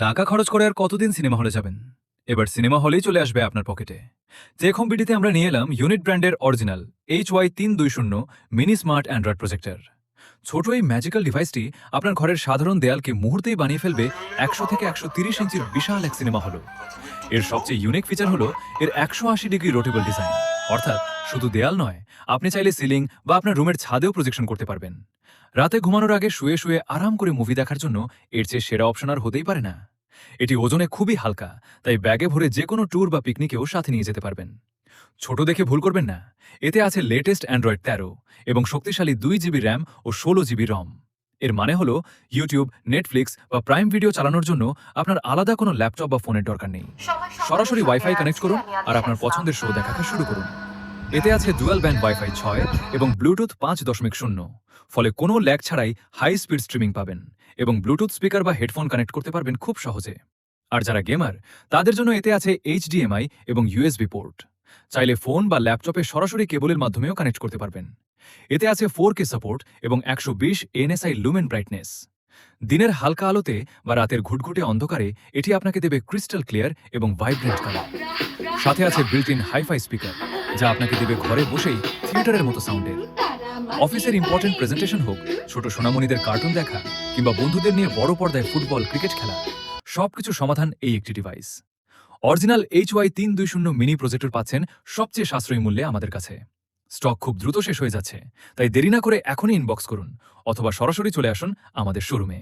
টাকা খরচ করে আর কতদিন সিনেমা হলে যাবেন? এবার সিনেমা হলেই চলে আসবে আপনার পকেটে। টেক হোম বিডিতে আমরা নিয়ে এলাম ইউনিট ব্র্যান্ডের original HY320 mini smart Android projector. ছোট এই ম্যাজিক্যাল ডিভাইসটি আপনার ঘরের সাধারণ দেয়ালকে মুহূর্তেই বানিয়ে ফেলবে 100 থেকে 130 ইঞ্চির বিশাল এক সিনেমা হল। এর সবচেয়ে ইউনিক ফিচার হলো এর 180 ডিগ্রি রোটেবল ডিজাইন। অর্থাৎ শুধু দেয়াল নয়, আপনি চাইলে সিলিং বা আপনার রুমের ছাদেও প্রজেকশন করতে পারবেন। রাতে ঘুমানোর আগে শুয়ে শুয়ে আরাম করে মুভি দেখার জন্য এর চেয়ে সেরা অপশন আর হতেই পারে না। এটি ওজনে খুবই হালকা, তাই ব্যাগে ভরে যে কোনো ট্যুর বা পিকনিকেও সাথে নিয়ে যেতে পারবেন। ছোট দেখে ভুল করবেন না, এতে আছে লেটেস্ট অ্যান্ড্রয়েড 13 এবং শক্তিশালী 2 জিবি র্যাম ও 16 জিবি রম। এর মানে হলো ইউটিউব, নেটফ্লিক্স বা প্রাইম ভিডিও চালানোর জন্য আপনার আলাদা কোনো ল্যাপটপ বা ফোনের দরকার নেই। সরাসরি ওয়াইফাই কানেক্ট করুন আর আপনার পছন্দের শো দেখা শুরু করুন। এতে আছে ডুয়াল ব্যান্ড ওয়াইফাই 6 এবং ব্লুটুথ 5.0, ফলে কোনো ল্যাগ ছাড়াই হাই স্পিড স্ট্রিমিং পাবেন এবং ব্লুটুথ স্পিকার বা হেডফোন কানেক্ট করতে পারবেন খুব সহজে। আর যারা গেমার, তাদের জন্য এতে আছে HDMI এবং USB পোর্ট। চাইলে ফোন বা ল্যাপটপে সরাসরি কেবলের মাধ্যমেও কানেক্ট করতে পারবেন। এতে আছে 4K সাপোর্ট এবং 120 NSI লুমেন ব্রাইটনেস। দিনের হালকা আলোতে বা রাতের ঘুটঘুটে অন্ধকারে এটি আপনাকে দেবে ক্রিস্টাল ক্লিয়ার এবং ভাইব্রেন্ট কালার। সাথে আছে বিল্ট ইন হাইফাই স্পিকার, যা আপনাকে দেবে ঘরে বসেই থিয়েটারের মতো সাউন্ডের। অফিসের ইম্পর্টেন্ট প্রেজেন্টেশন হোক, ছোট সোনামণিদের কার্টুন দেখা কিংবা বন্ধুদের নিয়ে বড় পর্দায় ফুটবল ক্রিকেট খেলা, সবকিছু সমাধান এই একটি device. Original HY320 mini projector পাচ্ছেন সবচেয়ে সাশ্রয়ী মূল্যে আমাদের কাছে। স্টক খুব দ্রুত শেষ হয়ে যাচ্ছে, তাই দেরি না করে এখনই ইনবক্স করুন অথবা সরাসরি চলে আসুন আমাদের শোরুমে।